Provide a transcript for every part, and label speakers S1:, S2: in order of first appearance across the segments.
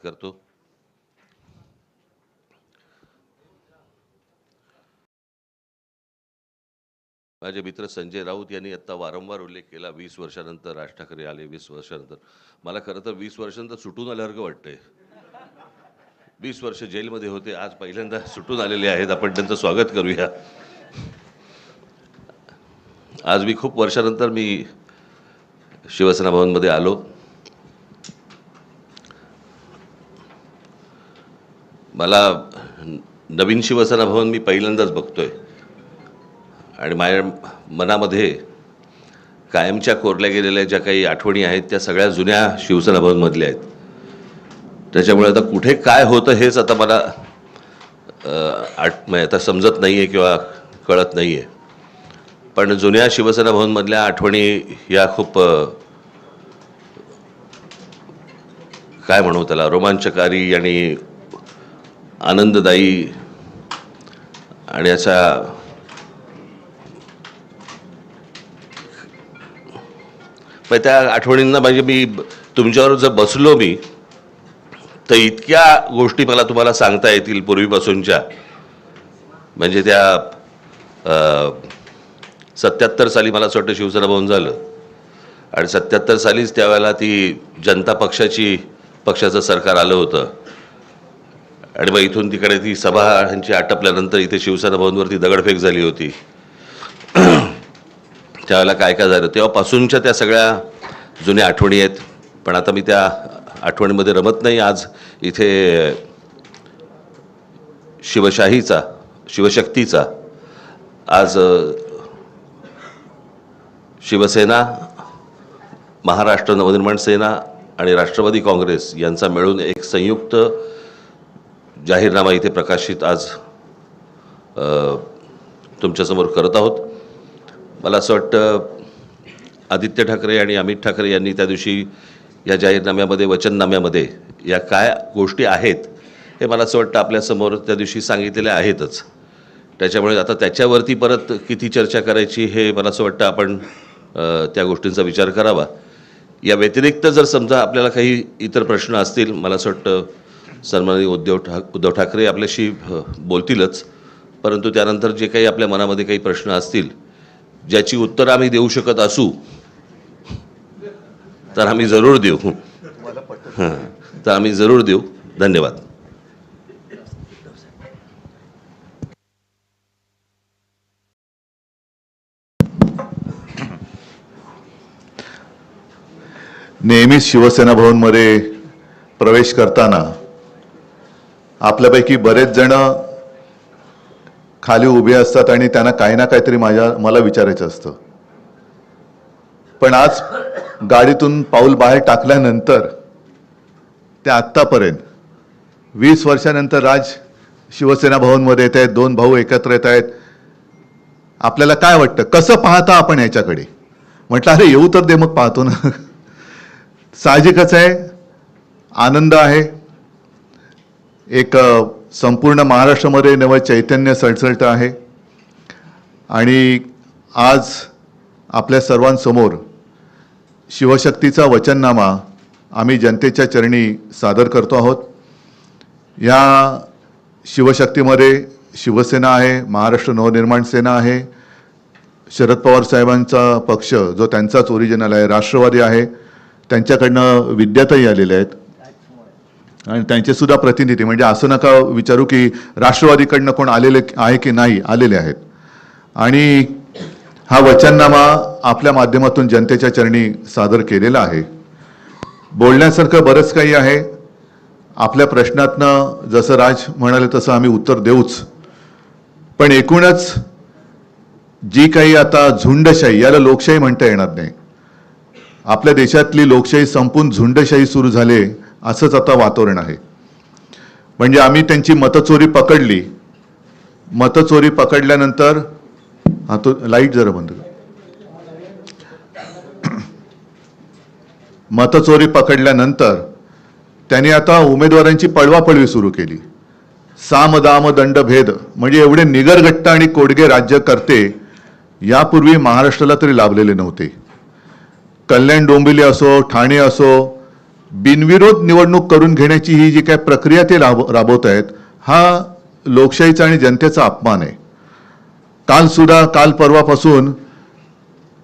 S1: करतो. माझे मित्र संजय राऊत यांनी आता वारंवार उल्लेख केला 20 वर्षानंतर राज ठाकरे आले. 20 वर्षानंतर मला खरं तर 20 वर्षानंतर सुटून आल्यासारखं वाटतंय. 20 वर्ष जेलमध्ये होते, आज पहिल्यांदा सुटून आलेले आहेत. आपण त्यांचं स्वागत करूया. आज मी खूप वर्षानंतर मी शिवसेना भवनमध्ये आलो. मला नवीन शिवसेना भवन मी पहिल्यांदाच बघतोय आणि माझ्या मनामध्ये कायमच्या कोरल्या गेलेल्या ज्या काही आठवणी आहेत त्या सगळ्या जुन्या शिवसेना भवनमधल्या आहेत. त्याच्यामुळे आता कुठे काय होतं हेच आता मला आता समजत नाही आहे किंवा कळत नाही आहे. पण जुन्या शिवसेना भवनमधल्या आठवणी या खूप काय म्हणू त्याला रोमांचकारी आणि आनंददायी आणि अशा त्या आठवणींना म्हणजे मी तुमच्यावर जर बसलो मी तर इतक्या गोष्टी मला तुम्हाला सांगता येतील पूर्वीपासूनच्या. म्हणजे त्या 77 साली मला असं वाटतं शिवसेना भवन झालं आणि 77 सालीच त्यावेळेला ती जनता पक्षाचं सरकार आलं होतं आणि मग इथून तिकडे ती सभा ह्यांची आटपल्यानंतर इथे शिवसेना भवनवरती दगडफेक झाली होती. त्यावेळेला काय काय झालं तेव्हापासूनच्या त्या सगळ्या जुन्या आठवणी आहेत. पण आता मी त्या आठवणीमध्ये रमत नाही. आज इथे शिवशक्तीचा आज शिवसेना, महाराष्ट्र नवनिर्माण सेना आणि राष्ट्रवादी काँग्रेस यांचा मिळून एक संयुक्त जाहीरनामा इथे प्रकाशित आज तुमच्यासमोर करत आहोत. मला असं वाटतं आदित्य ठाकरे आणि अमित ठाकरे यांनी त्या दिवशी या जाहीरनाम्यामध्ये वचननाम्यामध्ये या काय गोष्टी आहेत हे मला असं वाटतं आपल्यासमोर त्या दिवशी समोर आहेतच. त्याच्यामुळे आता त्याच्यावरती परत किती चर्चा करायची हे मला असं वाटतं आपण त्या गोष्टींचा विचार करावा. या व्यतिरिक्त जर समजा आपल्याला काही इतर प्रश्न असतील मला असं वाटतं सन्माननीय उद्धव ठाकरे आपल्याशी बोलतीलच. परंतु त्यानंतर जे काही आपल्या मनामध्ये काही प्रश्न असतील ज्याची उत्तरं आम्ही देऊ शकत असू तर आम्ही जरूर देऊ. तर आम्ही जरूर देऊ. धन्यवाद.
S2: नेहमीच शिवसेना भवनमध्ये प्रवेश करताना आपल्यापैकी बरेच जण खाली उभे असतात आणि त्यांना काही ना काहीतरी मला विचारायचं असतं. पण आज गाडीतून पाऊल बाहेर टाकल्यानंतर ते आत्तापर्यंत 20 वर्षानंतर राज शिवसेना भवनमध्ये येत आहेत. 2 भाऊ एकत्र येत आहेत. आपल्याला काय वाटतं, कसं पाहता आपण याच्याकडे? म्हटलं अरे येऊ तर दे मग पाहतो ना. साहजिकच आहे, आनंद आहे. एक संपूर्ण महाराष्ट्रामध्ये नवं चैतन्य सळसळतं आहे आणि आज आपल्या सर्वांसमोर शिवशक्तीचा वचननामा आम्ही जनतेच्या चरणी सादर करतो आहोत. या शिवशक्तीमध्ये शिवसेना आहे, महाराष्ट्र नवनिर्माण सेना आहे, शरद पवार साहेबांचा पक्ष जो त्यांचाच ओरिजिनल आहे, राष्ट्रवादी आहे, त्यांच्याकडनं विद्याताई आलेले आहेत आणि त्यांचे सुद्धा प्रतिनिधी. म्हणजे असं नका विचारू की राष्ट्रवादीकडनं कोण आलेले आहे की नाही, आलेले आहेत. आणि हा वचननामा आपल्या माध्यमातून जनतेच्या चरणी सादर केलेला आहे. बोलण्यासारखं बरंच काही आहे. आपल्या प्रश्नातनं जसं राज म्हणाले तसं आम्ही उत्तर देऊच. पण एकूणच जी काही आता झुंडशाही, याला लोकशाही म्हणता येणार नाही, आपल्या देशातली लोकशाही संपून झुंडशाही सुरू झाले असंच आता वातावरण आहे. म्हणजे आम्ही त्यांची मतचोरी पकडली. मतचोरी पकडल्यानंतर तो लाईट जरा बंद कर. मतचोरी पकडल्यानंतर त्यांनी आता उमेदवारांची पळवापळवी सुरू केली. साम दाम दंड भेद, म्हणजे एवढे निगरगट्टा आणि कोडगे राज्यकर्ते यापूर्वी महाराष्ट्राला तरी लाभलेले नव्हते. कल्याण डोंबिवली असो, ठाणे असो, बिनविरोध निवडणूक करून घेण्याची ही जी काय प्रक्रिया ते राबवत आहेत, हा लोकशाहीचा आणि जनतेचा अपमान आहे. काल परवापासून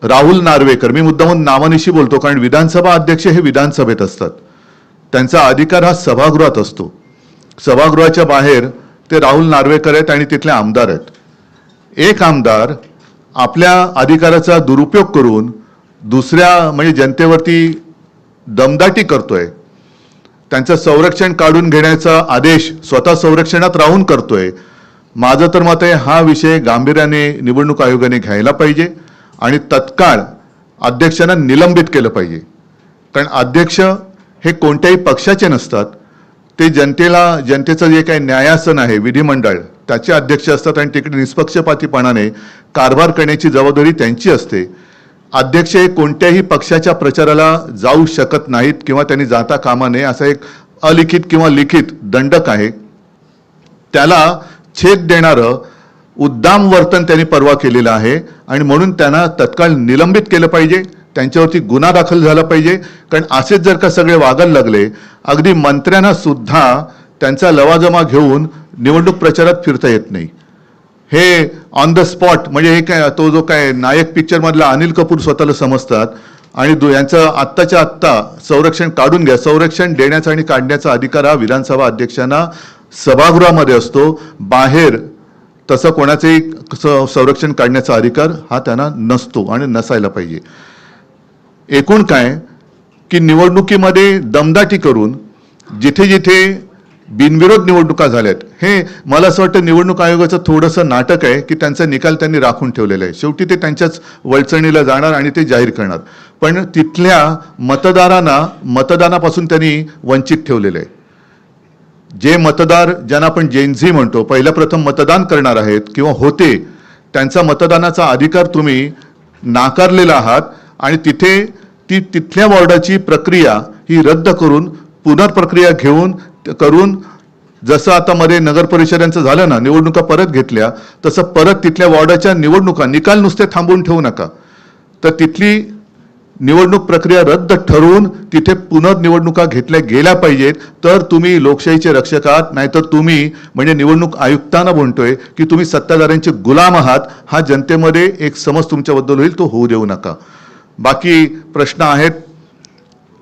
S2: राहुल नार्वेकर, मी मुद्दामून नावानिशी बोलतो कारण विधानसभा अध्यक्ष हे विधानसभेत असतात, त्यांचा अधिकार हा सभागृहात असतो. सभागृहाच्या बाहेर ते राहुल नार्वेकर आहेत आणि तिथले आमदार आहेत. एक आमदार आपल्या अधिकाराचा दुरुपयोग करून दुसऱ्या म्हणजे जनतेवरती दमदाटी करतोय, त्यांचं संरक्षण काढून घेण्याचा आदेश स्वतः संरक्षणात राहून करतोय. माझं तर मत आहे हा विषय गांभीर्याने निवडणूक आयोगाने घ्यायला पाहिजे आणि तत्काळ अध्यक्षांना निलंबित केलं पाहिजे. कारण अध्यक्ष हे कोणत्याही पक्षाचे नसतात, ते जनतेचं जे काही न्यायासन आहे विधिमंडळ त्याचे अध्यक्ष असतात आणि तिकडे निष्पक्षपातीपणाने कारभार करण्याची जबाबदारी त्यांची असते. अध्यक्ष हे कोणत्याही पक्षाच्या प्रचाराला जाऊ शकत नाहीत किंवा त्यांनी जाता कामा नये असा एक अलिखित किंवा लिखित दंडक आहे. त्याला छेद देणारं उद्दाम वर्तन त्यांनी परवा केलेलं आहे आणि म्हणून त्यांना तत्काळ निलंबित केलं पाहिजे, त्यांच्यावरती गुन्हा दाखल झाला पाहिजे. कारण असेच जर का सगळे वागायला लागले, अगदी मंत्र्यांना सुद्धा त्यांचा लवाजमा घेऊन निवडणूक प्रचारात फिरता येत नाही. हे ऑन द स्पॉट म्हणजे हे काय तो जो काय नायक पिक्चरमधला अनिल कपूर स्वतःला समजतात आणि यांचं आत्ताच्या आत्ता संरक्षण काढून घ्या. संरक्षण देण्याचा आणि काढण्याचा अधिकार हा विधानसभा अध्यक्षांना सभागृहामध्ये असतो, बाहेर तसं कोणाचंही संरक्षण काढण्याचा अधिकार हा त्यांना नसतो आणि नसायला पाहिजे. एकूण काय की निवडणुकीमध्ये दमदाटी करून जिथे जिथे बिनविरोध निवडणुका झाल्यात, हे मला असं वाटतं निवडणूक आयोगाचं थोडंसं नाटक आहे की त्यांचा निकाल त्यांनी राखून ठेवलेला आहे. शेवटी ते त्यांच्याच वळचणीला जाणार आणि ते जाहीर करणार, पण तिथल्या मतदारांना मतदानापासून त्यांनी वंचित ठेवलेलं आहे. जे मतदार ज्यांना आपण जेनझी म्हणतो, पहिल्या प्रथम मतदान करणार आहेत किंवा होते, त्यांचा मतदानाचा अधिकार तुम्ही नाकारलेला आहात आणि तिथल्या वॉर्डाची प्रक्रिया ही रद्द करून पुनर्प्रक्रिया करून जसं आता मध्ये नगर परिषदांचं झालं ना, निवडणुका परत घेतल्या, तसं परत तिथल्या वॉर्डाच्या निवडणुका निकाल नुसते थांबवून ठेवू नका, तर तिथली निवडणूक प्रक्रिया रद्द ठरवून तिथे पुनर्निवडणुका घेतल्या गेल्या पाहिजेत. तर तुम्ही लोकशाहीचे रक्षक आहात. नाहीतर तुम्ही म्हणजे निवडणूक आयुक्तांना म्हणतोय की तुम्ही सत्ताधाऱ्यांचे गुलाम आहात. हा जनतेमध्ये एक समज तुमच्याबद्दल होईल, तो होऊ देऊ नका. बाकी प्रश्न आहेत,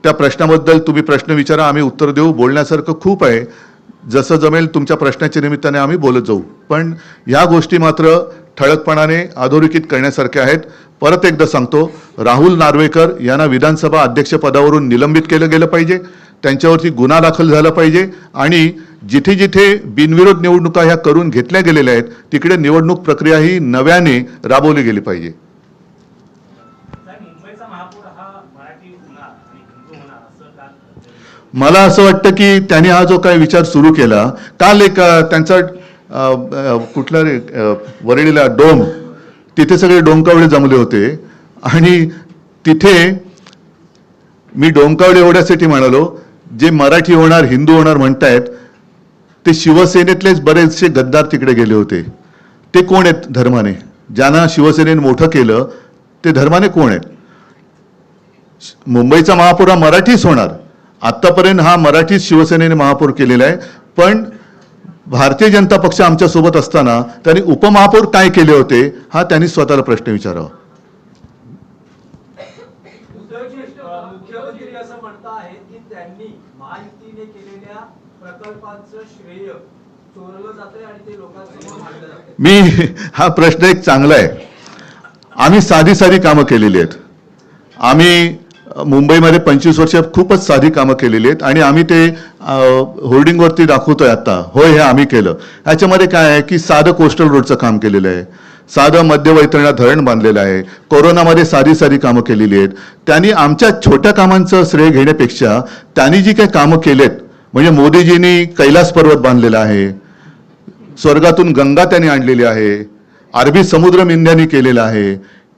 S2: त्या प्रश्नाबद्दल तुम्ही प्रश्न विचारा, आम्ही उत्तर देऊ. बोलण्यासारखं खूप आहे, जसं जमेल तुमच्या प्रश्नाच्या निमित्ताने आम्ही बोलत जाऊ. पण ह्या गोष्टी मात्र ठळकपणाने अधोरेखित करण्यासारख्या आहेत. परत एकदा सांगतो, राहुल नार्वेकर यांना विधानसभा अध्यक्षपदावरून निलंबित केलं गेलं पाहिजे, त्यांच्यावरती गुन्हा दाखल झाला पाहिजे आणि जिथे जिथे बिनविरोध निवडणुका ह्या करून घेतल्या गेलेल्या आहेत तिकडे निवडणूक प्रक्रिया ही नव्याने राबवली गेली पाहिजे. मला असं वाटतं की त्यांनी हा जो काही विचार सुरू केला, काल एक त्यांचा कुठला रे वरळीला डोम, तिथे सगळे डोमकावळे जमले होते आणि तिथे मी डोमकावळे एवढ्यासाठी म्हणालो, जे मराठी होणार हिंदू होणार म्हणतायत ते शिवसेनेतलेच बरेचसे गद्दार तिकडे गेले होते. ते कोण आहेत धर्माने? ज्यांना शिवसेनेने मोठं केलं ते धर्माने कोण आहेत? मुंबईचा महापौर हा मराठीच होणार. आतापर्यंत हा मराठीच शिवसेनेने महापौर केलेला आहे, पण भारतीय जनता पक्ष आमच्या सोबत असताना त्यांनी उपमहापौर काय केले होते हा त्यांनी स्वतःला प्रश्न विचारावा.
S3: मुख्यमंत्री असं म्हणतात की त्यांनी महायुतीने केलेल्या प्रकल्पांचं श्रेय चोरलं जातंय आणि ते लोकांसमोर मांडलं जातंय.
S2: हा प्रश्न एक चांगला आहे. आम्ही साधी कामं केलेली आहेत. आम्ही मुंबईमध्ये 25 वर्ष खूपच साधी कामं केलेली आहेत आणि आम्ही ते होर्डिंगवरती दाखवतोय आता, होय हे आम्ही केलं. ह्याच्यामध्ये काय आहे की साधं कोस्टल रोडचं काम केलेलं आहे, साधं मध्य वैतरणा धरण बांधलेलं आहे, कोरोनामध्ये साधी कामं केलेली आहेत. त्यांनी आमच्या छोट्या कामांचं श्रेय घेण्यापेक्षा त्यांनी जी काही कामं केलेत, म्हणजे मोदीजींनी कैलास पर्वत बांधलेला आहे, स्वर्गातून गंगा त्यांनी आणलेली आहे, अरबी समुद्र मिंध्यानी केलेलं आहे,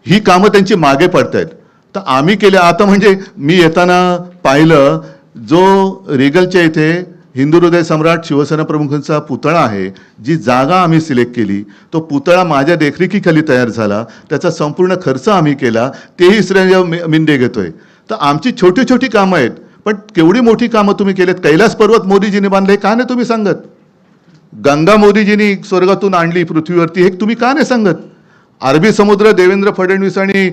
S2: ही कामं त्यांची मागे पडतायत. तर आम्ही केल्या. आता म्हणजे मी येताना पाहिलं, जो रिगलच्या इथे हिंदू हृदय सम्राट शिवसेना प्रमुखांचा पुतळा आहे, जी जागा आम्ही सिलेक्ट केली, तो पुतळा माझ्या देखरेखीखाली तयार झाला, त्याचा संपूर्ण खर्च आम्ही केला, तेही श्रेय मिंदे घेतोय. तर आमची छोटी कामं आहेत, पण केवढी मोठी कामं तुम्ही केलेत. कैलास पर्वत मोदीजींनी बांधले, का नाही तुम्ही सांगत? गंगा मोदीजींनी स्वर्गातून आणली पृथ्वीवरती, हे तुम्ही का नाही सांगत? अरबी समुद्र देवेंद्र फडणवीस आणि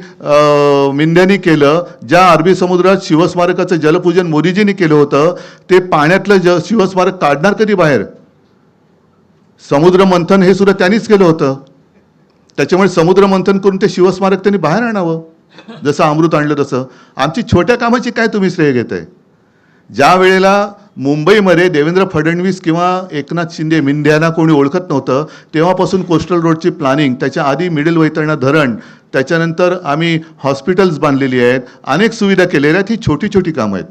S2: मिंद्यांनी केलं. ज्या अरबी समुद्रात शिवस्मारकाचं जलपूजन मोदीजींनी केलं होतं, ते पाण्यातलं शिवस्मारक काढणार कधी बाहेर? समुद्र मंथन हे सुद्धा त्यांनीच केलं होतं. त्याच्यामुळे समुद्र मंथन करून ते शिवस्मारक त्यांनी बाहेर आणावं, जसं अमृत आणलं तसं. आमची छोट्या कामाची काय तुम्ही श्रेय घेताय? ज्या वेळेला मुंबईमध्ये देवेंद्र फडणवीस किंवा एकनाथ शिंदे मिंद्यांना कोणी ओळखत नव्हतं, तेव्हापासून कोस्टल रोडची प्लॅनिंग, त्याच्या आधी मिडल वैतरणा धरण, त्याच्यानंतर आम्ही हॉस्पिटल्स बांधलेली आहेत, अनेक सुविधा केलेल्या आहेत. ही छोटी छोटी कामं आहेत,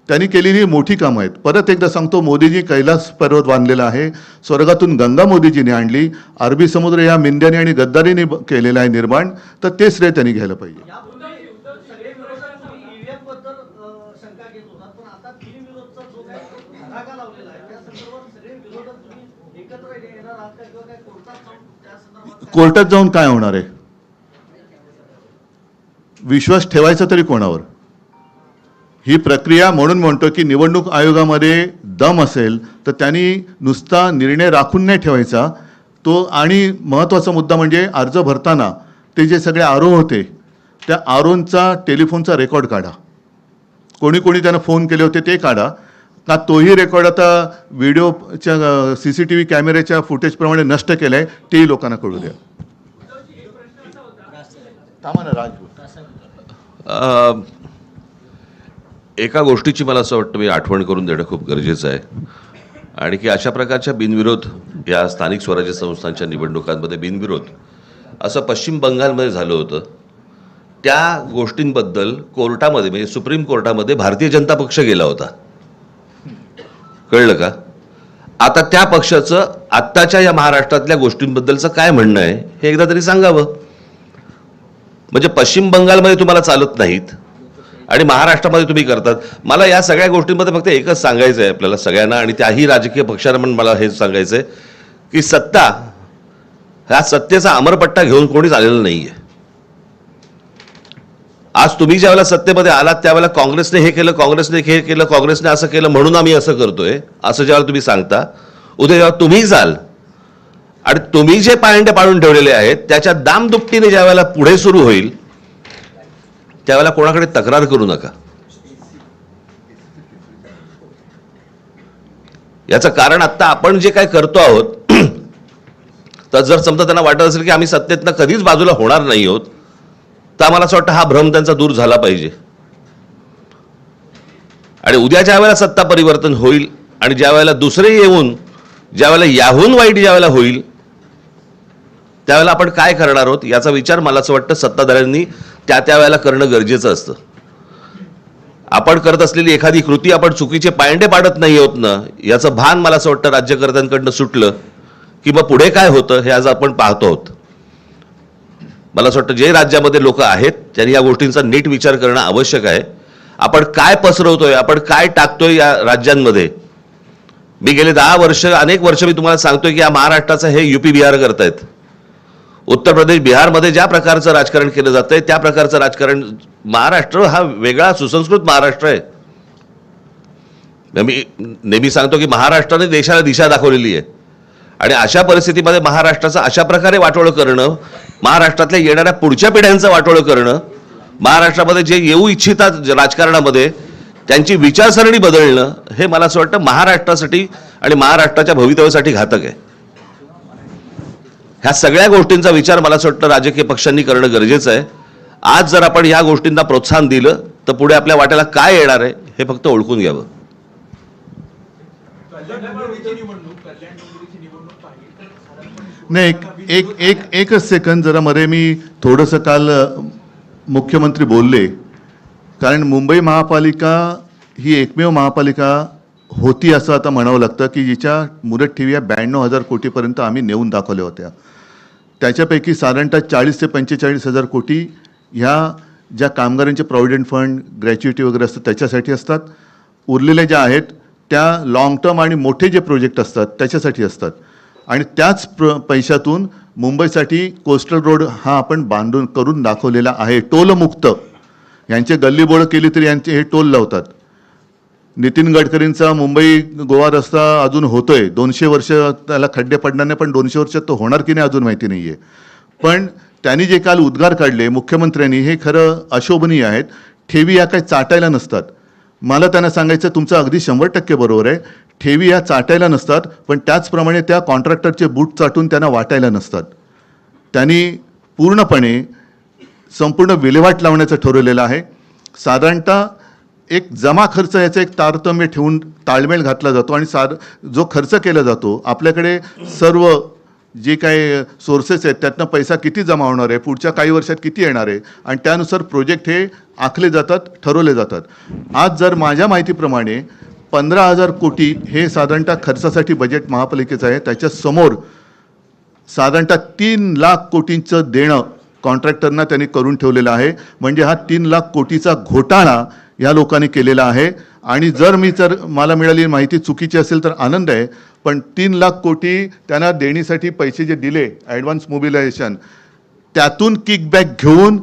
S2: त्यांनी केलेली मोठी कामं आहेत. परत एकदा सांगतो, मोदीजी कैलास पर्वत बांधलेला आहे, स्वर्गातून गंगा मोदीजीने आणली, अरबी समुद्र या मिंद्याने आणि गद्दारीने केलेलं आहे निर्माण, तर ते श्रेय त्यांनी घ्यायला पाहिजे.
S3: सगळे विरोधक ईव्हीएम बद्दल शंका घेत होतात, पण आता बिनविरोधचा जो काही धडाका लावलेला आहे त्या संदर्भात सगळे विरोधक तुम्ही एकत्र येणार आहात का, किंवा काय कोर्टात जाऊन त्या संदर्भात
S2: कोर्टात जाऊन काय होणार आहे? विश्वास ठेवायचा तरी कोणावर? ही प्रक्रिया, म्हणून म्हणतो की निवडणूक आयोगामध्ये दम असेल तर त्यांनी नुसता निर्णय राखून नाही ठेवायचा तो. आणि महत्त्वाचा मुद्दा म्हणजे अर्ज भरताना ते जे सगळे आरो होते, त्या आरोंचा टेलिफोनचा रेकॉर्ड काढा. कोणी कोणी त्यांना फोन केले होते ते काढा, का तोही रेकॉर्ड आता व्हिडिओच्या CCTV कॅमेऱ्याच्या फुटेजप्रमाणे नष्ट केलं आहे, तेही लोकांना कळू द्या.
S1: एका गोष्टीची मला असं वाटतं मी आठवण करून देणं खूप गरजेचं आहे, आणि की अशा प्रकारच्या बिनविरोध या स्थानिक स्वराज्य संस्थांच्या निवडणुकांमध्ये बिनविरोध असं पश्चिम बंगालमध्ये झालं होतं. त्या गोष्टींबद्दल कोर्टामध्ये, म्हणजे सुप्रीम कोर्टामध्ये भारतीय जनता पक्ष गेला होता. कळलं का? आता त्या पक्षाचं आत्ताच्या या महाराष्ट्रातल्या गोष्टींबद्दलचं काय म्हणणं आहे हे एकदा तरी सांगावं. म्हणजे पश्चिम बंगालमध्ये तुम्हाला चालत नाहीत आणि महाराष्ट्रामध्ये तुम्ही करतात. मला या सगळ्या गोष्टींमध्ये फक्त एकच सांगायचं आहे आपल्याला सगळ्यांना, आणि त्याही राजकीय पक्षांना पण मला हे सांगायचं आहे की सत्ता, ह्या सत्तेचा अमरपट्टा घेऊन कोणीच आलेलं नाही आहे. आज तुम्ही ज्यावेळेला सत्तेमध्ये आलात त्यावेळेला काँग्रेसने हे केलं, काँग्रेसने हे केलं, काँग्रेसने असं केलं म्हणून आम्ही असं करतोय, असं ज्यावेळेला तुम्ही सांगता, उद्या जेव्हा तुम्ही जाल आणि तुम्ही जे पायंडे पाडून ठेवलेले आहेत त्याच्या दामदुपटीने ज्यावेळेला पुढे सुरू होईल त्यावेळेला कोणाकडे तक्रार करू नका. याचं कारण आता आपण जे काय करतो आहोत, तर जर समजा त्यांना वाटत असेल की आम्ही सत्तेतनं कधीच बाजूला होणार नाही आहोत, तर आम्हाला असं वाटतं हा भ्रम त्यांचा दूर झाला पाहिजे. आणि उद्या ज्या वेळेला सत्ता परिवर्तन होईल आणि ज्या वेळेला दुसरे येऊन ज्यावेळेला याहून वाईट ज्यावेळेला होईल त्यावेळेला आपण काय करणार आहोत याचा विचार मला असं वाटतं सत्ताधाऱ्यांनी त्या वेळेला करणं गरजेचं असतं. आपण करत असलेली एखादी कृती आपण चुकीचे पायंडे पाडत नाही आहोत ना, याचं भान मला असं वाटतं राज्यकर्त्यांकडनं सुटलं की मग पुढे काय होतं हे आज आपण पाहतो आहोत. मला असं वाटतं जे राज्यामध्ये लोक आहेत त्यांनी या गोष्टींचा नीट विचार करणं आवश्यक आहे. आपण काय पसरवतोय, आपण काय टाकतोय या राज्यांमध्ये. मी गेले 10 वर्ष, अनेक वर्ष मी तुम्हाला सांगतोय की या महाराष्ट्राचं हे UP बिहार करतायत. उत्तर प्रदेश बिहारमध्ये ज्या प्रकारचं राजकारण केलं जातंय त्या प्रकारचं राजकारण, महाराष्ट्र हा वेगळा सुसंस्कृत महाराष्ट्र आहे. मी नेहमी सांगतो की महाराष्ट्राने देशाला दिशा दाखवलेली आहे, आणि अशा परिस्थितीमध्ये महाराष्ट्राचं अशा प्रकारे वाटोळं करणं, महाराष्ट्रातल्या येणाऱ्या पुढच्या पिढ्यांचं वाटोळं करणं, महाराष्ट्रामध्ये जे येऊ इच्छितात राजकारणामध्ये त्यांची विचारसरणी बदलणं, हे मला असं वाटतं महाराष्ट्रासाठी आणि महाराष्ट्राच्या भवितव्यासाठी घातक आहे. ह्या सगळ्या गोष्टींचा विचार मला असं वाटतं राजकीय पक्षांनी करणं गरजेचं आहे. आज जर आपण ह्या गोष्टींना प्रोत्साहन दिलं तर पुढे आपल्या वाट्याला काय येणार आहे हे फक्त ओळखून घ्यावं.
S2: नाही, एकच सेकंद जरा मध्ये मी थोडंसं काल मुख्यमंत्री बोलले, कारण मुंबई महापालिका ही एकमेव महापालिका होती असं आता म्हणावं लागतं की जिच्या मुदत ठेवी 92,000 कोटीपर्यंत आम्ही नेऊन दाखवल्या होत्या. त्याच्यापैकी साधारणतः 40 ते 45,000 कोटी ह्या ज्या कामगारांचे प्रॉव्हिडंट फंड, ग्रॅच्युइटी वगैरे असतात त्याच्यासाठी असतात. उरलेल्या ज्या आहेत त्या लॉंग टर्म आणि मोठे जे प्रोजेक्ट असतात त्याच्यासाठी असतात. आणि त्याच पैशातून मुंबईसाठी कोस्टल रोड हा आपण बांधून करून दाखवलेला आहे, टोलमुक्त. यांचे गल्लीबोळं केली तरी यांचे हे टोल लावतात. नितीन गडकरींचा मुंबई गोवा रस्ता अजून होतोय, 200 वर्ष त्याला खड्डे पडणार नाही, पण 200 वर्षात तो होणार की नाही अजून माहिती नाही आहे. पण त्यांनी जे काल उद्गार काढले मुख्यमंत्र्यांनी, हे खरं अशोभनीय आहेत. ठेवी या काही चाटायला नसतात. मला त्यांना सांगायचं, तुमचं अगदी 100% बरोबर आहे. ठेवी या चाटायला नसतात, पण त्याचप्रमाणे त्या कॉन्ट्रॅक्टरचे बूट चाटून त्यांना वाटायला नसतात. त्यांनी पूर्णपणे संपूर्ण विल्हेवाट लावण्याचं ठरवलेलं आहे. साधारणतः एक जमा खर्च याचं एक तारतम्य ठेवून ताळमेळ घातला जातो आणि जो खर्च केला जातो, आपल्याकडे सर्व जे काही सोर्सेस आहेत त्यातनं पैसा किती जमा होणार आहे, पुढच्या काही वर्षात किती येणार आहे, आणि त्यानुसार प्रोजेक्ट हे आखले जातात, ठरवले जातात. आज जर माझ्या माहितीप्रमाणे 15,000 कोटी हे साधारणतः खर्चासाठी बजेट महापालिकेचं आहे. त्याच्यासमोर साधारणतः 3 लाख कोटींचं देणं कॉन्ट्रॅक्टरना त्यांनी करून ठेवलेलं आहे. म्हणजे हा 3 लाख कोटीचा घोटाळा या लोकांनी केलेला आहे. आणि जर मला मिळालेली माहिती चुकीची असेल तर आनंद आहे, पण 3 लाख कोटी त्यांना देणीसाठी पैसे जे दिले, ॲडव्हान्स मोबिलायझेशन, त्यातून किकबॅक घेऊन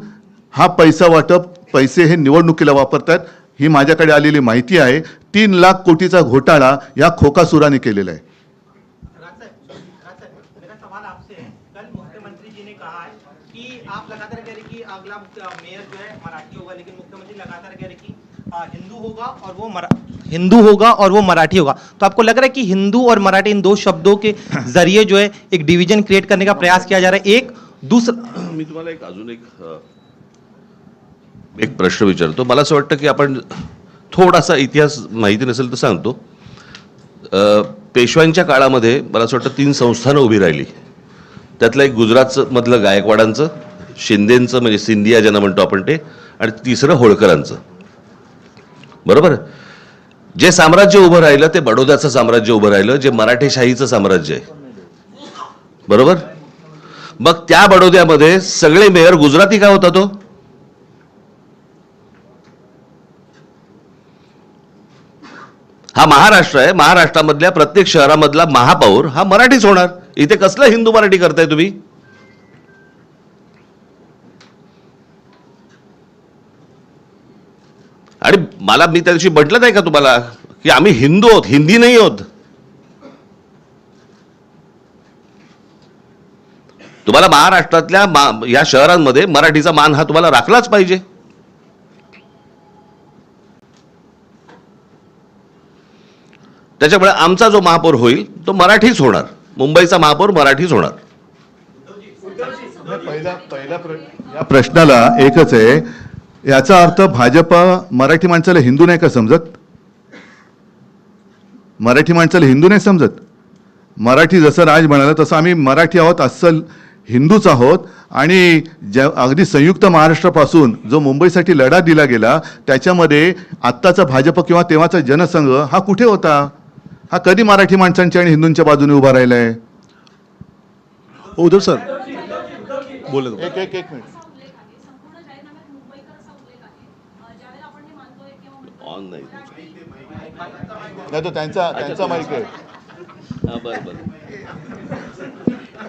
S2: हा पैसे हे निवडणुकीला वापरतात. ही माझ्याकडे आलेली माहिती आहे. 3 लाख कोटीचा घोटाळा या खोकासुराने केलेला आहे.
S4: मेरा सवाल आपसे है, कल मुख्यमंत्री जी ने कहा है कि आप लगातार कह रहे कि अगला मेयर जो है मराठी होगा, लेकिन मुख्यमंत्री लगातार कह रहे कि हिंदू होगा और वो मराठी होगा. तो आपको लग रहा है कि हिंदू और मराठी इन दो शब्दों के जरिए जो है एक डिवीजन क्रिएट करने का प्रयास किया जा रहा है? एक दूसरा,
S1: मी तुम्हाला अजून एक प्रश्न विचारतो. मला असं वाटतं की आपण थोडासा इतिहास माहिती नसेल तर सांगतो. पेशव्यांच्या काळामध्ये मला असं वाटतं 3 संस्थानं उभी राहिली. त्यातलं एक गुजरातचं मधलं गायकवाडांचं, शिंदेंचं म्हणजे सिंधिया ज्यांना म्हणतो आपण ते, आणि तिसरं होळकरांचं. बरोबर. जे साम्राज्य उभं राहिलं ते बडोद्याचं साम्राज्य उभं राहिलं, जे मराठेशाहीचं साम्राज्य आहे. बरोबर. मग त्या बडोद्यामध्ये सगळे मेयर गुजराती का होता तो? हा महाराष्ट्र आहे. महाराष्ट्रामधल्या प्रत्येक शहरामधला महापौर हा मराठीच होणार. इथे कसलं हिंदू मराठी करताय तुम्ही? आणि मी त्या दिवशी म्हटलं नाही का तुम्हाला की आम्ही हिंदू आहोत, हिंदी नाही आहोत. तुम्हाला महाराष्ट्रातल्या या शहरांमध्ये मराठीचा मान हा तुम्हाला राखलाच पाहिजे. त्याच्यामुळे आमचा जो महापौर होईल तो मराठीच होणार. मुंबईचा महापौर मराठीच होणार.
S2: या प्रश्नाला एकच आहे. याचा अर्थ भाजपा मराठी माणसाला हिंदू नाही का समजत? मराठी माणसाला हिंदू नाही समजत? मराठी जसं राज म्हणाला तसं आम्ही मराठी आहोत, अस्सल हिंदूच आहोत. आणि अगदी संयुक्त महाराष्ट्रापासून जो मुंबईसाठी लढा दिला गेला त्याच्यामध्ये आत्ताचा भाजप किंवा तेव्हाचा जनसंघ हा कुठे होता? हा कधी मराठी माणसांच्या आणि हिंदूंच्या बाजूने उभा राहिलाय?
S5: उद्धव सर बोले.
S2: एक मिनिट.
S1: ऑन नाही.
S2: नाही तो त्यांचा माईक आहे.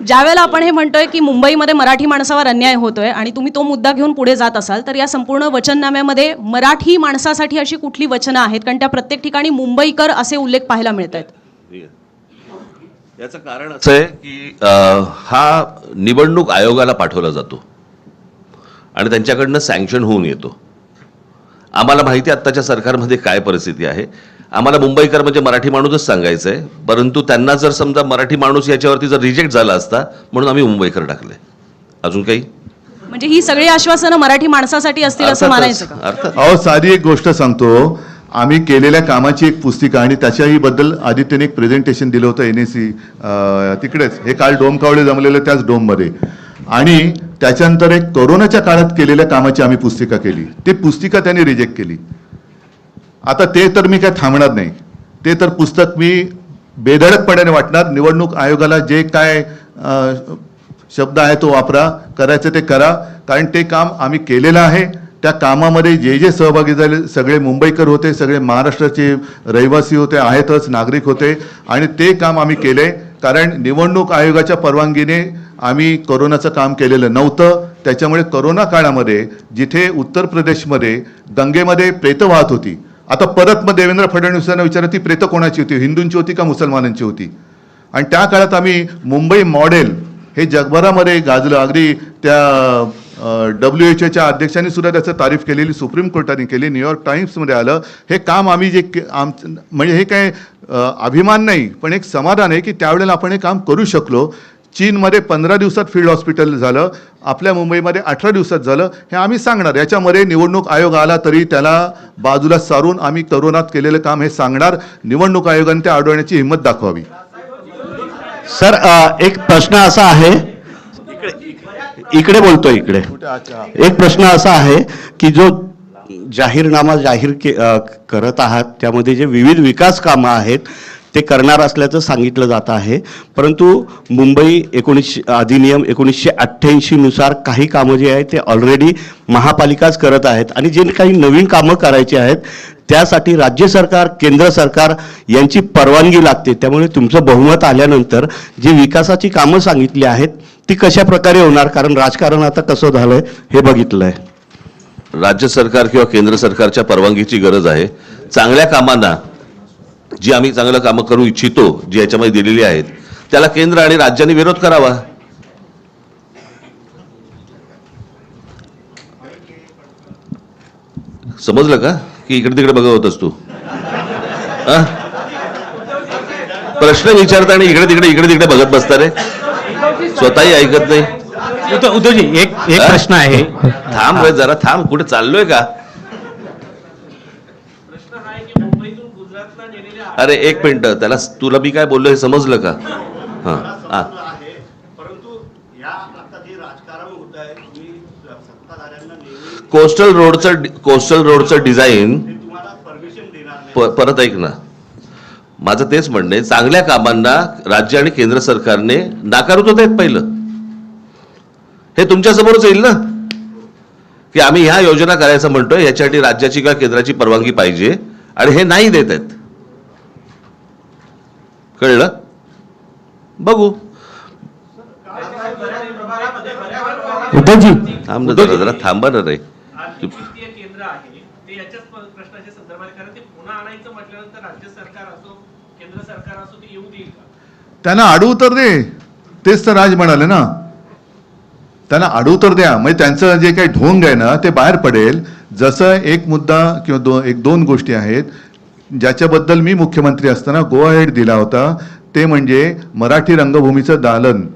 S6: ज्यावेळेला आपण हे म्हणतोय की मुंबईमध्ये मराठी माणसावर अन्याय होतोय आणि तुम्ही तो मुद्दा घेऊन पुढे जात असाल तर या संपूर्ण वचननाम्यामध्ये मराठी माणसासाठी अशी कुठली वचनं आहेत? कारण त्या प्रत्येक ठिकाणी मुंबईकर असे उल्लेख पाहायला मिळत आहेत.
S1: याचं कारण असं आहे की हा निवडणूक आयोगाला पाठवला जातो आणि त्यांच्याकडनं सँक्शन होऊन येतो. आम्हाला माहिती आहे आत्ताच्या सरकारमध्ये काय परिस्थिती आहे. आम्हाला मुंबईकर म्हणजे मराठी माणूसच सांगायचं आहे, परंतु त्यांना जर समजा मराठी माणूस याच्यावरती जर रिजेक्ट झाला असता म्हणून आम्ही मुंबईकर टाकले. अजून काही?
S6: म्हणजे ही सगळी आश्वासनं मराठी माणसासाठी असतील असं मानायचं का?
S1: अर्थात.
S2: अहो साधी एक गोष्ट सांगतो. आम्ही केलेल्या कामाची एक पुस्तिका आणि त्याच्याही बद्दल आदित्यने एक प्रेझेंटेशन दिलं होतं NAC तिकडेच. हे काल डोम कावळे जमलेलं त्याच डोममध्ये. आणि त्याच्यानंतर एक कोरोनाच्या काळात केलेल्या कामाची आम्ही पुस्तिका केली. ती पुस्तिका त्यांनी रिजेक्ट केली. आता ते तर मी काय थांबणार नाही. ते तर पुस्तक मी बेधडकपणाने वाटणार. निवडणूक आयोगाला जे काय शब्द आहे तो वापरा, करायचं ते करा. कारण ते काम आम्ही केलेलं आहे. त्या कामामध्ये जे सहभागी झाले सगळे मुंबईकर होते, सगळे महाराष्ट्राचे रहिवासी होते, आहेतच, नागरिक होते. आणि ते काम आम्ही केले. कारण निवडणूक आयोगाच्या परवानगीने आम्ही कोरोनाचं काम केलेलं नव्हतं. त्याच्यामुळे कोरोना काळामध्ये जिथे उत्तर प्रदेशमध्ये गंगेमध्ये प्रेतं वाहत होती, आता परत मग देवेंद्र फडणवीसांना विचारा ती प्रेतं कोणाची होती, हिंदूंची होती का मुसलमानांची होती? आणि त्या काळात आम्ही मुंबई मॉडेल हे जगभरामध्ये गाजलं. अगदी त्या WHOच्या अध्यक्षांनी सुद्धा त्याचं तारीफ केलेली सुप्रीम कोर्टाने केली, न्यूयॉर्क टाइम्समध्ये आलं. हे काम आम्ही म्हणजे हे काय अभिमान नाही, पण एक समाधान आहे की त्यावेळेला आपण हे काम करू शकलो. चीनमध्ये 15 दिवसात फील्ड हॉस्पिटल झालं, आपल्या मुंबईमध्ये 18 दिवसात झालं. हे आम्ही सांगणार. याच्यामध्ये निवडणूक आयोग आला तरी त्याला बाजूला सारून आम्ही करोनात केलेलं काम हे सांगणार. निवडणूक आयोगाने ते अडवण्याची हिंमत दाखवावी.
S7: सर एक प्रश्न असा आहे, इकडे बोलतो, इकडे एक प्रश्न असा आहे की जो जाहीरनामा करत आहात त्यामध्ये जे विविध विकास कामं आहेत ते करणार असल्याचं सांगितलं जात आहे, परंतु मुंबई अधिनियम 1988 नुसार काही कामं जे आहेत ते ऑलरेडी महापालिकाच करत आहेत आणि जे काही नवीन कामं करायची आहेत त्यासाठी राज्य सरकार, केंद्र सरकार यांची परवानगी लागते. त्यामुळे तुमचं बहुमत आल्यानंतर जी विकासाची कामं सांगितली आहेत ती कशा प्रकारे होणार? कारण राजकारण आता कसं झालंय हे बघितलंय.
S1: राज्य सरकार किंवा केंद्र सरकारच्या परवानगीची गरज आहे. चांगल्या कामांना जी आम्ही चांगलं कामं करू इच्छितो, जी याच्यामध्ये दिलेली आहेत, त्याला केंद्र आणि राज्यांनी विरोध करावा. समजलं का की इकडे तिकडे बघत होतस तू? प्रश्न विचारता आणि इकडे तिकडे बघत बसता रे, स्वतःही ऐकत नाही.
S4: उद्धवजी एक प्रश्न आहे.
S1: थांब रे जरा, थांब. कुठे चाललोय का? अरे एक मिनिट, त्याला तुला मी काय बोललो हे समजलं का? हा हा.
S7: परंतु या आता जे राजकारण होत आहे, तुम्ही सत्ताधाऱ्यांना नेहमी
S1: कोस्टल रोडचं डिझाईन
S7: तुम्हाला परमिशन देणार नाही.
S1: परत ऐक ना, माझं तेच म्हणणं आहे, चांगल्या कामांना राज्य आणि केंद्र सरकारने नाकारत होत आहेत. पहिलं हे तुमच्या समोरच येईल ना की आम्ही ह्या योजना करायचं म्हणतोय, याच्यासाठी राज्याची किंवा केंद्राची परवानगी पाहिजे आणि हे नाही देत आहेत. कळलं? बघू.
S5: उद्धवजी
S1: थांब ना जरा थांबा ना रे.
S8: केंद्र आहे ते याच्याच प्रश्नाच्या संदर्भात, कारण ते पुन्हा आणायचं म्हटल्यानंतर राज्य सरकार असो केंद्र सरकार असो ते येऊ देईल का?
S2: त्यांना आडउतर दे, तेच तर राज म्हणाले ना, त्यांना आडउतर द्या. म्हणजे त्यांचं जे काही ढोंग आहे ना ते बाहेर पडेल. जसं एक मुद्दा किंवा दोन गोष्टी आहेत ज्याच्याबद्दल मी मुख्यमंत्री असताना गो अहेड दिला होता, ते म्हणजे मराठी रंगभूमीचं दालन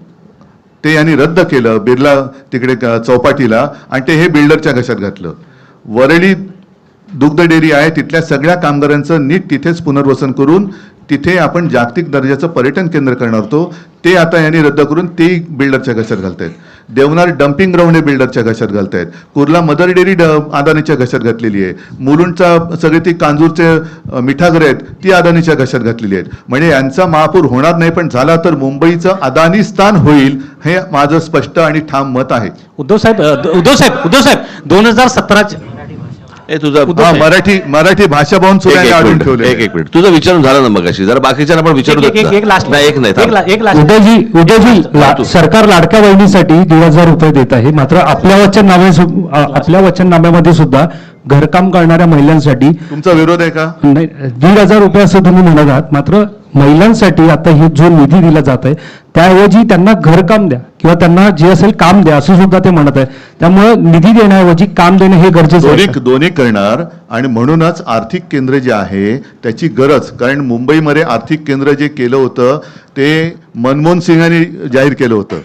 S2: ते यांनी रद्द केलं बिर्ला तिकडे चौपाटीला, आणि ते हे बिल्डरच्या घशात घातलं. वरळी दुग्ध डेअरी आहे, तिथल्या सगळ्या कामगारांचं नीट तिथेच पुनर्वसन करून तिथे आपण जागतिक दर्जाचं पर्यटन केंद्र करणार होतो, ते आता यांनी रद्द करून ते बिल्डरच्या घशात घालतायत. देवनार डम्पिंग ग्राउंड हे बिल्डरच्या घशात घालतायत. कुर्ला मदर डेअरी अदानीच्या घशात घातलेली आहे. मुलुंडचा सगळे ती कांजूरचे मिठागरे आहेत ती अदानीच्या घशात घातलेली आहेत. म्हणजे यांचा महापूर होणार नाही, पण झाला तर मुंबईचं अदानी स्थान होईल, हे माझं स्पष्ट आणि ठाम मत आहे.
S4: उद्धव साहेब 2017
S2: मराठी भाषा भवन सुद्धा यांनी अडवून ठेवले.
S1: एक मिनिट, तुझं विचारून झालं ना मगाशी, जरा बाकीच्यांना पण विचारू देत ना. नाही, एक नाही, थांब.
S5: उद्धवजी सरकार लाडक्या बहिणीसाठी 1,000 रुपये देत आहे, मात्र आपल्या वचननाम्यामध्ये सुद्धा घरकाम करणाऱ्या महिलांसाठी
S2: तुमचा विरोध आहे का?
S5: नाही, 1,500 रुपये असं तुम्ही म्हणत आहात, मात्र महिलांसाठी आता हे जो निधी दिला जात आहे त्याऐवजी त्यांना घरकाम द्या किंवा त्यांना जे असेल काम द्या असं सुद्धा ते म्हणत आहे. त्यामुळे निधी देण्याऐवजी काम देणे हे गरजेचं आहे.
S2: दोन्ही करणार. आणि म्हणूनच आर्थिक केंद्र जे आहे त्याची गरज, कारण मुंबईमध्ये आर्थिक केंद्र जे केलं होतं ते मनमोहन सिंगांनी जाहीर केलं होतं,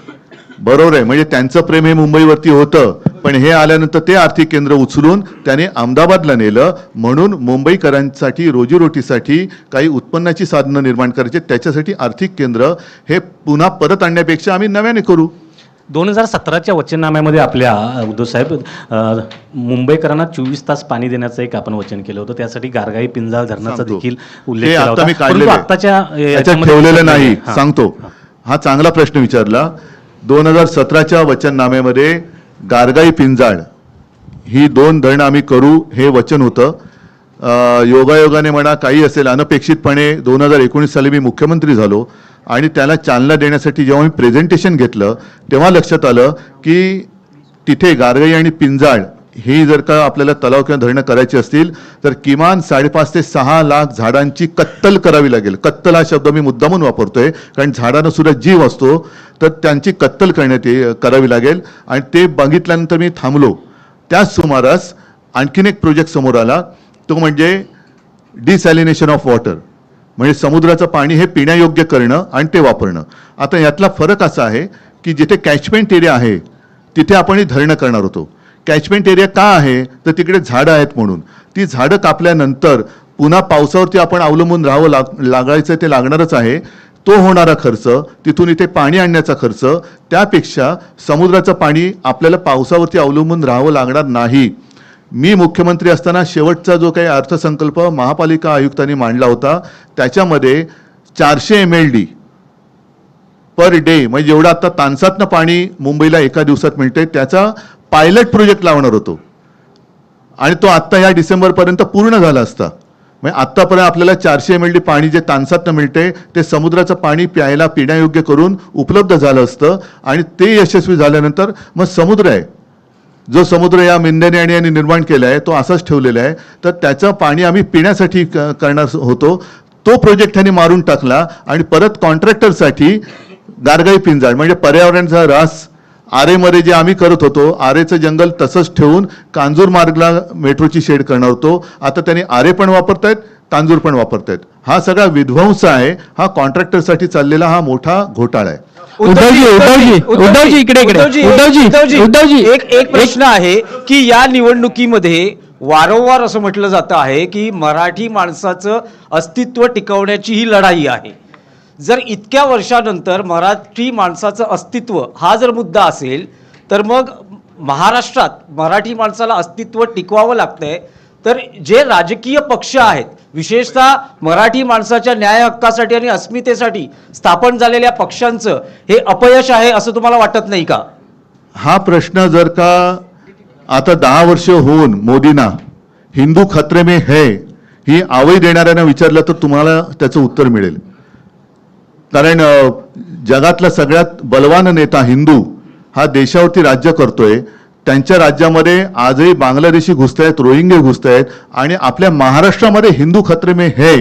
S2: बरोबर आहे. म्हणजे त्यांचं प्रेम हे मुंबईवरती होतं, पण हे आल्यानंतर ते आर्थिक केंद्र उचलून त्याने अहमदाबादला नेलं. म्हणून मुंबईकरांसाठी रोजीरोटीसाठी काही उत्पन्नाची साधनं निर्माण करायची, त्याच्यासाठी आर्थिक केंद्र हे पुन्हा परत आणण्यापेक्षा आम्ही नव्याने करू.
S9: 2017च्या वचननाम्यामध्ये आपल्या उद्धव साहेब मुंबईकरांना 24 तास पाणी देण्याचं एक आपण वचन केलं होतं, त्यासाठी गारगाई पिंजाळ धरणाचा देखील उल्लेख केला होता. परंतु आत्ताच्या
S2: याच्यात ठेवलेलं नाही. सांगतो, हा चांगला प्रश्न विचारला. 2017च्या वचननाम्यामध्ये गारगाई पिंजाळ ही 2 धरणं आम्ही करू हे वचन होतं. योगायोगाने म्हणा काही असेल, अनपेक्षितपणे 2019 साली मी मुख्यमंत्री झालो आणि त्याला चालना देण्यासाठी जेव्हा मी प्रेझेंटेशन घेतलं तेव्हा लक्षात आलं की तिथे गारगाई आणि पिंजाळ ही जर का आपल्याला तलाव किंवा धरणं करायची असतील तर किमान 5.5 ते 6 लाख झाडांची कत्तल करावी लागेल. कत्तल हा शब्द मी मुद्दामून वापरतोय कारण झाडांना सुद्धा जीव असतो, तर त्यांची कत्तल करावी लागेल. आणि ते बघितल्यानंतर मी थांबलो. त्याच सुमारास आणखीन एक प्रोजेक्ट समोर आला, तो म्हणजे डिसॅलिनेशन ऑफ वॉटर, म्हणजे समुद्राचं पाणी हे पिण्यायोग्य करणं आणि ते वापरणं. आता यातला फरक असा आहे की जिथे कॅचमेंट एरिया आहे तिथे आपण ही धरणं करणार होतो. कॅचमेंट एरिया का आहे तर तिकडे झाडं आहेत म्हणून. ती झाडं कापल्यानंतर पुन्हा पावसावरती आपण अवलंबून राहावं लागायचं, ते लागणारच आहे. तो होणारा खर्च, तिथून इथे पाणी आणण्याचा खर्च, त्यापेक्षा समुद्राचं पाणी आपल्याला पावसावरती अवलंबून राहावं लागणार नाही. मी मुख्यमंत्री असताना शेवटचा जो काही अर्थसंकल्प महापालिका आयुक्तांनी मांडला होता त्याच्यामध्ये 400 MLD पर डे, म्हणजे जेवढं आता तानसातनं पाणी मुंबईला एका दिवसात मिळते त्याचा पायलट प्रोजेक्ट लावणार होतो आणि तो आत्ता या डिसेंबरपर्यंत पूर्ण झाला असता. म्हणजे आत्तापर्यंत आपल्याला 400 MLD पाणी जे तानसातनं मिळते ते समुद्राचं पाणी प्यायला पिण्यायोग्य करून उपलब्ध झालं असतं. आणि ते यशस्वी झाल्यानंतर मग समुद्र आहे, जो समुद्र या मेंढ्याने आणि यांनी निर्माण केला आहे तो असाच ठेवलेला आहे, तर त्याचं पाणी आम्ही पिण्यासाठी करणार होतो. तो प्रोजेक्ट त्यांनी मारून टाकला आणि परत कॉन्ट्रॅक्टरसाठी गारगाई पिंजाळ म्हणजे पर्यावरणाचा ऱ्हास, आरेमध्ये जे आम्ही करत होतो आरेचं जंगल तसंच ठेवून कांजूर मार्गला मेट्रोची शेड करणार होतो. आता त्यांनी आरे पण वापरतायत, कांजूर पण वापरतायत. हा सगळा विध्वंस आहे. हा कॉन्ट्रॅक्टरसाठी चाललेला हा मोठा घोटाळा आहे.
S5: उद्धवजी इकडे उद्धवजी
S10: एक प्रश्न आहे की या निवडणुकीमध्ये वारंवार असं म्हटलं जातं आहे की मराठी माणसाचं अस्तित्व टिकवण्याची ही लढाई आहे. जर इतक्या वर्षानंतर मराठी माणसाचं अस्तित्व हा जर मुद्दा असेल तर मग महाराष्ट्रात मराठी माणसाला अस्तित्व टिकवावं लागतंय, तर जे राजकीय पक्ष आहेत विशेषतः मराठी माणसाच्या न्याय हक्कासाठी आणि अस्मितेसाठी स्थापन झालेल्या पक्षांचं हे अपयश आहे असं तुम्हाला वाटत नाही का?
S2: हा प्रश्न जर का आता 10 वर्ष होऊन मोदींना हिंदू खतरे में है ही आवई देणाऱ्यांना विचारलं तर तुम्हाला त्याचं उत्तर मिळेल. कारण जगातला सगळ्यात बलवान नेता हिंदू हा देशावरती राज्य करतोय. त्यांच्या राज्यामध्ये आजही बांगलादेशी घुसतायत, रोहिंगे घुसतायत आणि आपल्या महाराष्ट्रामध्ये हिंदू खतरे में है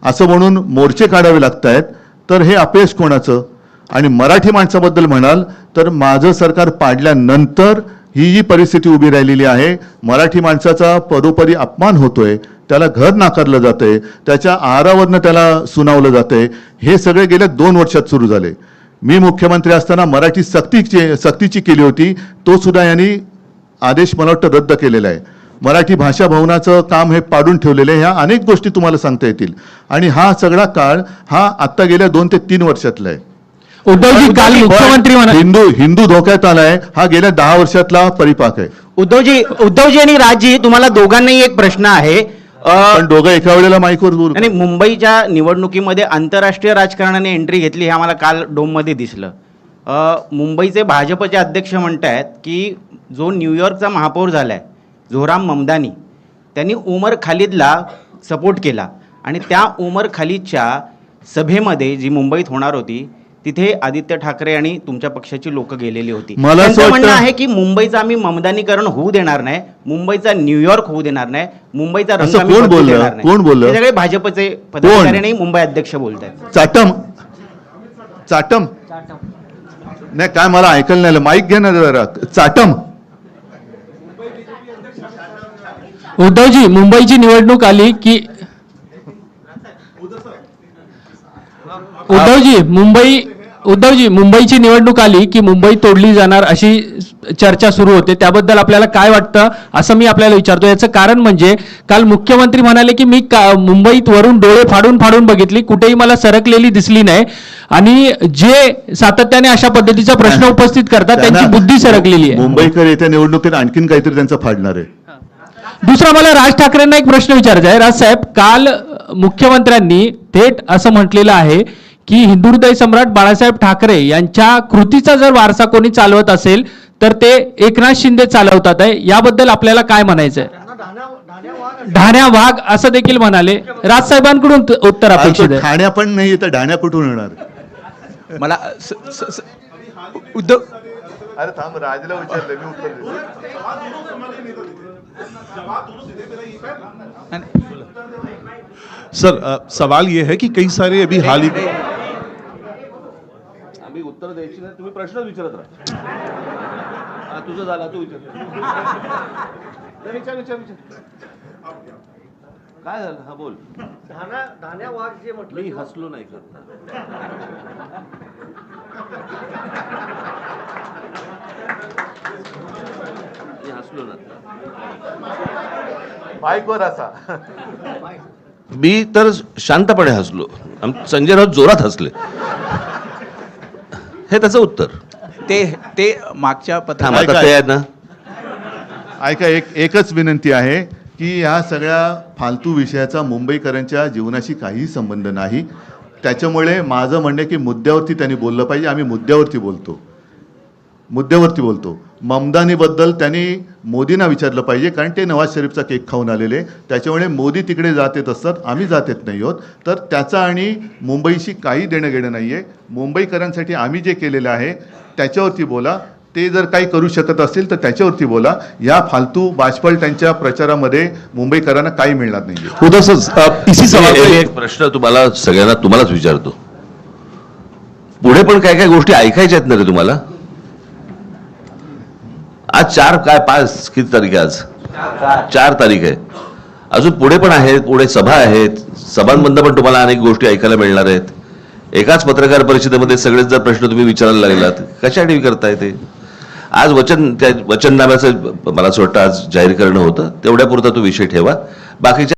S2: असं म्हणून मोर्चे काढावे लागत आहेत. तर हे अपयश कोणाचं? आणि मराठी माणसाबद्दल म्हणाल तर माझं सरकार पाडल्यानंतर ही जी परिस्थिती उभी राहिलेली आहे. मराठी माणसाचा पदोपदी अपमान होतोय, त्याला घर नाकारलं जातंय, त्याच्या आहारावरनं त्याला सुनावलं जातंय. हे सगळे गेल्या 2 वर्षात सुरू झाले. मी मुख्यमंत्री असताना मराठी सक्तीची केली होती, तो सुद्धा यांनी आदेश मला वाटतं रद्द केलेला आहे. मराठी भाषा भवनाचं काम हे पाडून ठेवलेलं आहे. ह्या अनेक गोष्टी तुम्हाला सांगता येतील. आणि हा सगळा काळ हा आत्ता गेल्या 2 ते 3 वर्षातला आहे.
S5: उद्धवजी काल मुख्यमंत्री
S2: हिंदू धोक्यात आलाय हा गेल्या 10 वर्षातला परिपाक आहे.
S10: उद्धवजी आणि राजजी तुम्हाला दोघांनाही एक प्रश्न आहे.
S2: पण दोघं एका वेळेला माईकवर बोल.
S10: आणि मुंबईच्या निवडणुकीमध्ये आंतरराष्ट्रीय राजकारणाने एंट्री घेतली हे आम्हाला काल डोममध्ये दिसलं. मुंबईचे भाजपचे अध्यक्ष म्हणतायत की जो न्यूयॉर्कचा महापौर झालाय झोराम ममदानी त्यांनी उमर खालिदला सपोर्ट केला आणि त्या उमर खालिदच्या सभेमध्ये जी मुंबईत होणार होती तिथे आदित्य ठाकरे आणि तुमच्या पक्षाची लोक गेलेली होती. त्यांचं म्हणणं आहे की मुंबईचं आम्ही ममदानीकरण होऊ देणार नाही, मुंबईचा न्यूयॉर्क होऊ देणार नाही, मुंबईचा रंग आम्ही बदलू देणार नाही.
S2: कोण बोललं?
S10: हे सगळे भाजपचे पदाधिकारी आणि मुंबई अध्यक्ष बोलतात.
S2: चाटम नाही काय मला ऐकायला नाही आलं. माईक घे ना जरा. चाटम.
S5: उद्धवजी मुंबईची निवडणूक आली की उद्धवजी मुंबईची निवडणूक आली की मुंबई तोडली जाणार अशी चर्चा सुरू होते. त्याबद्दल आपल्याला काय वाटतं असं मी आपल्याला विचारतो. याचं कारण म्हणजे काल मुख्यमंत्री म्हणाले की मी मुंबईत वरून डोळे फाडून बघितली, कुठेही मला सरकलेली दिसली नाही. आणि जे सातत्याने अशा पद्धतीचा प्रश्न उपस्थित करतात त्यांची बुद्धी सरकलेली आहे.
S2: मुंबईकर येत्या निवडणुकीत आणखीन काहीतरी त्यांचं फाडणार आहे.
S5: दुसरा मला राज ठाकरेंना एक प्रश्न विचारायचा आहे. राज साहेब, काल मुख्यमंत्र्यांनी थेट असं म्हटलेलं आहे की हिंदू हृदय सम्राट बाळासाहेब ठाकरे यांच्या कृतीचा जर वारसा कोणी चालवत असेल तर ते एकनाथ शिंदे चालवतात आहे. याबद्दल आपल्याला काय म्हणायचं आहे? ढाण्या वाघ असं देखील म्हणाले. राजसाहेबांकडून उत्तर अपेक्षित आहे.
S2: ठाण्या पण नाही तर ढाण्या कुठून येणार?
S10: मला
S2: अरे थांब, राजला विचारलं, मी उत्तर देतो.
S11: सर सवाल ये है कि कई सारे अभी हाल ही
S1: आम्ही उत्तर द्यायची नाही, तुम्ही प्रश्न विचारत राहा. तुझं झाला, तू विचार. विचार काय झालं? हा बोल.
S3: धान्या वाघ जे म्हटलं
S1: मी हसलो नाही करत. मी हसलो ना.
S2: बाईकवर असा.
S1: मी तर शांतपणे हसलो. संजय राऊत जोरात हसले. हे त्याचं उत्तर.
S10: ते मागच्या
S1: थांब, आता ते आहे ना.
S2: ऐका, एकच विनंती आहे की ह्या सगळ्या फालतू विषयाचा मुंबईकरांच्या जीवनाशी काहीही संबंध नाही. त्याच्यामुळे माझं म्हणणं आहे की मुद्द्यावरती त्यांनी बोललं पाहिजे. आम्ही मुद्द्यावरती बोलतो. ममदानीबद्दल त्यांनी मोदींना विचारलं पाहिजे, कारण ते नवाज शरीफचा केक खाऊन आलेले. त्याच्यामुळे मोदी तिकडे जात येत असतात, आम्ही जात येत नाही आहोत. तर त्याचा आणि मुंबईशी काही देणं घेणं नाही आहे. मुंबईकरांसाठी आम्ही जे केलेलं आहे त्याच्यावरती बोला. ते जर काही करू शकत असतील तर त्याच्यावरती बोला. या फालतू बाजपळ त्यांच्या प्रचारामध्ये मुंबईकरांना काही मिळणार नाही.
S11: उधर सर इसी सवाल
S1: मी एक प्रश्न तुम्हालाच विचारतो. पुढे पण काय काय गोष्टी ऐकायच्या आहेत ना रे तुम्हाला? आज 5 किती तारीख आहे? आज 4 तारीख आहे. अजून पुढे पण आहेत, पुढे सभा आहेत. सभांमधनं पण तुम्हाला अनेक गोष्टी ऐकायला मिळणार आहेत. एकाच पत्रकार परिषदेमध्ये सगळेच जर प्रश्न तुम्ही विचारायला लागलात, कशासाठी करताय ते? आज वचननाम्याचं मला असं वाटतं आज जाहीर करणं होतं, तेवढ्यापुरता तो विषय ठेवा. बाकीच्या